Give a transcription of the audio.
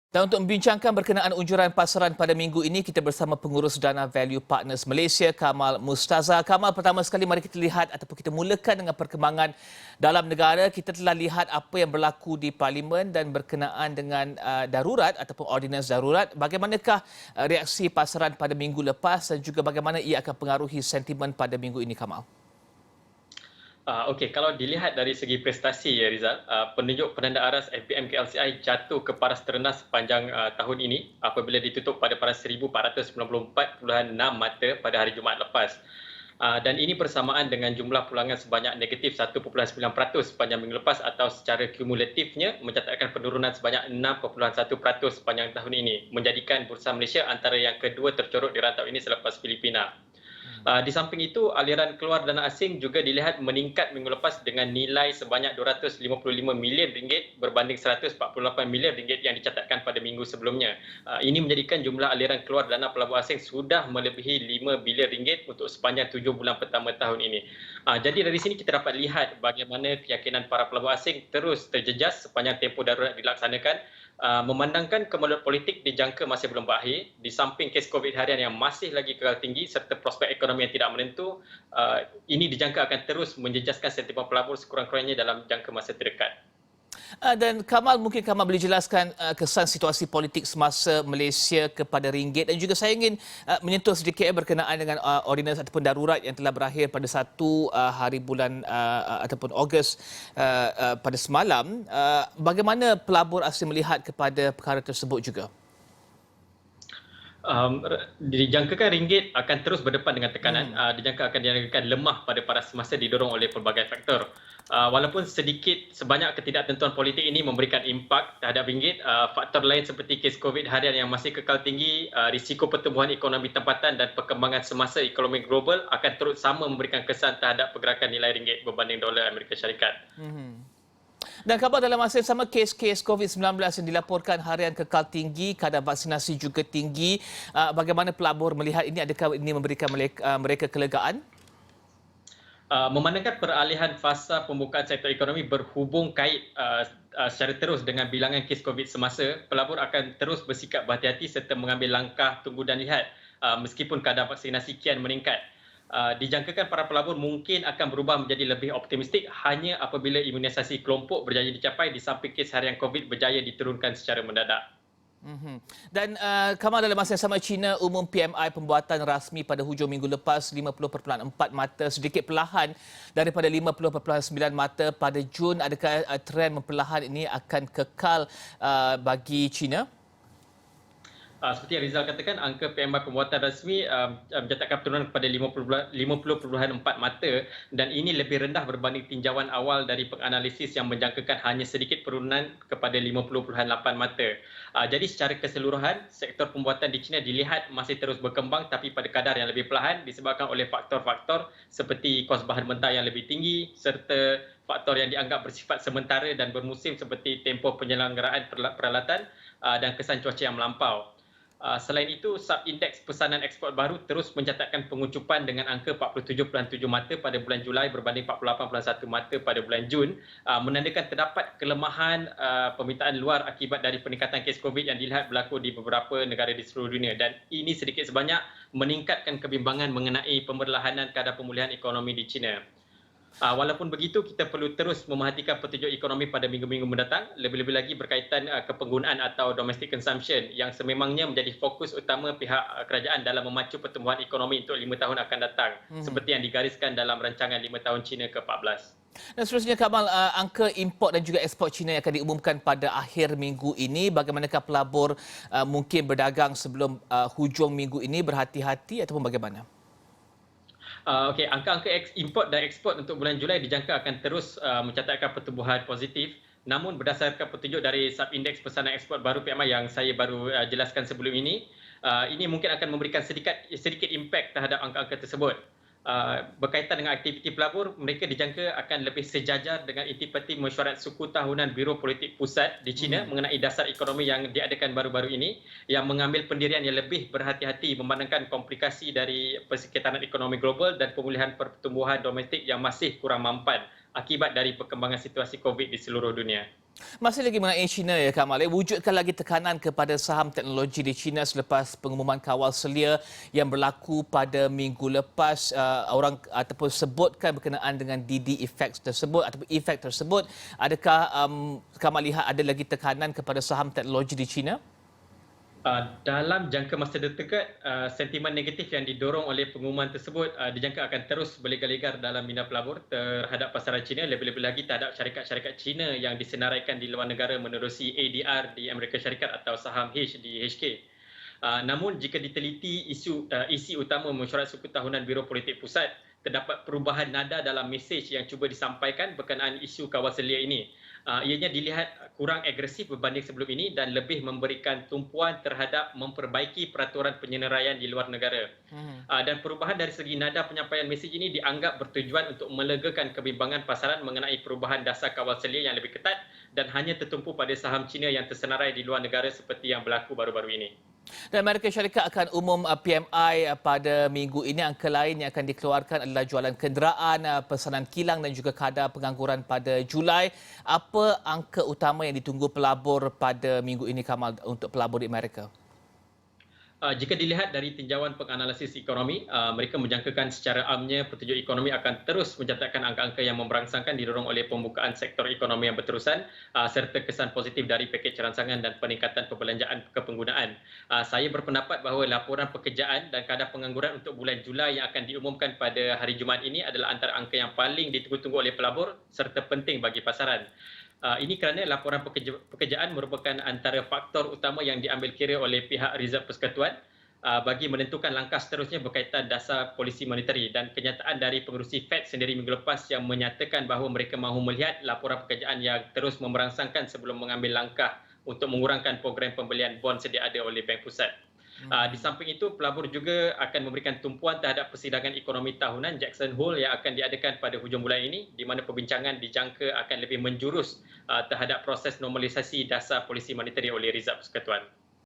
Dan untuk membincangkan berkenaan unjuran pasaran pada minggu ini, kita bersama pengurus Dana Value Partners Malaysia, Kamal Mustaza. Kamal, pertama sekali mari kita lihat ataupun kita mulakan dengan perkembangan dalam negara. Kita telah lihat apa yang berlaku di Parlimen dan berkenaan dengan darurat ataupun ordinans darurat. Bagaimanakah reaksi pasaran pada minggu lepas dan juga bagaimana ia akan pengaruhi sentimen pada minggu ini, Kamal? Okey, kalau dilihat dari segi prestasi ya Rizal, penunjuk penanda aras FBM KLCI jatuh ke paras terendah sepanjang tahun ini apabila ditutup pada paras 1494.6 mata pada hari Jumaat lepas. Dan ini bersamaan dengan jumlah pulangan sebanyak negatif 1.9% sepanjang minggu lepas atau secara kumulatifnya mencatatkan penurunan sebanyak 6.1% sepanjang tahun ini, menjadikan Bursa Malaysia antara yang kedua tercorot di rantau ini selepas Filipina. Di samping itu, aliran keluar dana asing juga dilihat meningkat minggu lepas dengan nilai sebanyak 255 milion ringgit berbanding 148 milion ringgit yang dicatatkan pada minggu sebelumnya. Ini menjadikan jumlah aliran keluar dana pelabur asing sudah melebihi 5 bilion ringgit untuk sepanjang 7 bulan pertama tahun ini. Jadi dari sini kita dapat lihat bagaimana keyakinan para pelabur asing terus terjejas sepanjang tempoh darurat dilaksanakan. Memandangkan kemelut politik dijangka masih belum berakhir, di samping kes COVID harian yang masih lagi kekal tinggi serta prospek ekonomi yang tidak menentu, ini dijangka akan terus menjejaskan sentimen pelabur sekurang-kurangnya dalam jangka masa terdekat. Dan Kamal, mungkin Kamal boleh jelaskan kesan situasi politik semasa Malaysia kepada ringgit dan juga saya ingin menyentuh sedikit berkenaan dengan ordinans ataupun darurat yang telah berakhir pada 1 hari bulan ataupun Ogos pada semalam. Bagaimana pelabur asing melihat kepada perkara tersebut juga? Dijangkakan ringgit akan terus berdepan dengan tekanan. Dijangka akan dianggarkan lemah pada paras semasa didorong oleh pelbagai faktor. Walaupun sedikit sebanyak ketidaktentuan politik ini memberikan impak terhadap ringgit, faktor lain seperti kes COVID harian yang masih kekal tinggi, risiko pertumbuhan ekonomi tempatan dan perkembangan semasa ekonomi global akan terus sama memberikan kesan terhadap pergerakan nilai ringgit berbanding dolar Amerika Syarikat. Dan khabar dalam masa yang sama, kes-kes COVID-19 yang dilaporkan harian kekal tinggi, kadar vaksinasi juga tinggi. Bagaimana pelabur melihat ini? Adakah ini memberikan mereka kelegaan? Memandangkan peralihan fasa pembukaan sektor ekonomi berhubung kait secara terus dengan bilangan kes COVID semasa, pelabur akan terus bersikap berhati-hati serta mengambil langkah tunggu dan lihat meskipun kadar vaksinasi kian meningkat. Dijangkakan para pelabur mungkin akan berubah menjadi lebih optimistik hanya apabila imunisasi kelompok berjaya dicapai di samping kes harian COVID berjaya diturunkan secara mendadak. Dan Kamal, dalam masa yang sama, China umum PMI pembuatan rasmi pada hujung minggu lepas 50.4 mata, sedikit perlahan daripada 50.9 mata pada Jun. Adakah trend memperlahan ini akan kekal bagi China? Seperti yang Rizal katakan, angka PMI pembuatan rasmi mencatatkan penurunan kepada 50.4 mata dan ini lebih rendah berbanding tinjauan awal dari penganalisis yang menjangkakan hanya sedikit penurunan kepada 50.8 mata. Jadi secara keseluruhan, sektor pembuatan di China dilihat masih terus berkembang tapi pada kadar yang lebih perlahan disebabkan oleh faktor-faktor seperti kos bahan mentah yang lebih tinggi serta faktor yang dianggap bersifat sementara dan bermusim seperti tempoh penyelenggaraan peralatan dan kesan cuaca yang melampau. Selain itu, subindeks pesanan ekspor baru terus mencatatkan pengucupan dengan angka 47.7 mata pada bulan Julai berbanding 48.1 mata pada bulan Jun, menandakan terdapat kelemahan permintaan luar akibat dari peningkatan kes COVID yang dilihat berlaku di beberapa negara di seluruh dunia dan ini sedikit sebanyak meningkatkan kebimbangan mengenai pemerlahanan kadar pemulihan ekonomi di China. Walaupun begitu, kita perlu terus memerhatikan petunjuk ekonomi pada minggu-minggu mendatang, lebih-lebih lagi berkaitan kepenggunaan atau domestic consumption yang sememangnya menjadi fokus utama pihak kerajaan dalam memacu pertumbuhan ekonomi untuk 5 tahun akan datang, seperti yang digariskan dalam rancangan 5 tahun China ke-14. Dan seterusnya, Kamal, angka import dan juga ekspor China yang akan diumumkan pada akhir minggu ini. Bagaimanakah pelabur mungkin berdagang sebelum hujung minggu ini? Berhati-hati ataupun bagaimana? Okey, angka-angka import dan ekspor untuk bulan Julai dijangka akan terus mencatatkan pertumbuhan positif. Namun berdasarkan petunjuk dari subindeks pesanan ekspor baru PMI yang saya baru jelaskan sebelum ini mungkin akan memberikan sedikit impak terhadap angka-angka tersebut. Berkaitan dengan aktiviti pelabur, mereka dijangka akan lebih sejajar dengan intipati mesyuarat suku tahunan Biro Politik Pusat di China mengenai dasar ekonomi yang diadakan baru-baru ini yang mengambil pendirian yang lebih berhati-hati memandangkan komplikasi dari persekitaran ekonomi global dan pemulihan pertumbuhan domestik yang masih kurang mampan akibat dari perkembangan situasi COVID di seluruh dunia. Masih lagi mengenai China ya Kamal, wujudkan lagi tekanan kepada saham teknologi di China selepas pengumuman kawal selia yang berlaku pada minggu lepas. Orang ataupun sebutkan berkenaan dengan DD effect tersebut ataupun efek tersebut. Adakah Kamal lihat ada lagi tekanan kepada saham teknologi di China? Dalam jangka masa dekat, sentimen negatif yang didorong oleh pengumuman tersebut dijangka akan terus berlegar-legar dalam minat pelabur terhadap pasaran China, lebih-lebih lagi terhadap syarikat-syarikat China yang disenaraikan di luar negara menerusi ADR di Amerika Syarikat atau saham H di HK. Namun jika diteliti isi utama mesyuarat suku tahunan Biro Politik Pusat, terdapat perubahan nada dalam mesej yang cuba disampaikan berkenaan isu kawal selia ini. Ianya dilihat kurang agresif berbanding sebelum ini dan lebih memberikan tumpuan terhadap memperbaiki peraturan penyeneraian di luar negara. Dan perubahan dari segi nada penyampaian mesej ini dianggap bertujuan untuk melegakan kebimbangan pasaran mengenai perubahan dasar kawal selia yang lebih ketat dan hanya tertumpu pada saham Cina yang tersenarai di luar negara seperti yang berlaku baru-baru ini. Dan Amerika Syarikat akan umum PMI pada minggu ini. Angka lain yang akan dikeluarkan adalah jualan kenderaan, pesanan kilang dan juga kadar pengangguran pada Julai. Apa angka utama yang ditunggu pelabur pada minggu ini, Kamal, untuk pelabur di Amerika? Jika dilihat dari tinjauan penganalisis ekonomi, mereka menjangkakan secara amnya pertunjuk ekonomi akan terus mencatatkan angka-angka yang memberangsangkan didorong oleh pembukaan sektor ekonomi yang berterusan serta kesan positif dari pakej rangsangan dan peningkatan perbelanjaan kepenggunaan. Saya berpendapat bahawa laporan pekerjaan dan kadar pengangguran untuk bulan Julai yang akan diumumkan pada hari Jumaat ini adalah antara angka yang paling ditunggu-tunggu oleh pelabur serta penting bagi pasaran. Ini kerana laporan pekerjaan merupakan antara faktor utama yang diambil kira oleh pihak Reserve Persekutuan bagi menentukan langkah seterusnya berkaitan dasar polisi monetary, dan kenyataan dari pengerusi Fed sendiri minggu lepas yang menyatakan bahawa mereka mahu melihat laporan pekerjaan yang terus memberangsangkan sebelum mengambil langkah untuk mengurangkan program pembelian bond sedia ada oleh Bank Pusat. Di samping itu, pelabur juga akan memberikan tumpuan terhadap persidangan ekonomi tahunan Jackson Hole yang akan diadakan pada hujung bulan ini, di mana perbincangan dijangka akan lebih menjurus terhadap proses normalisasi dasar polisi monetary oleh Reserve Persekutuan.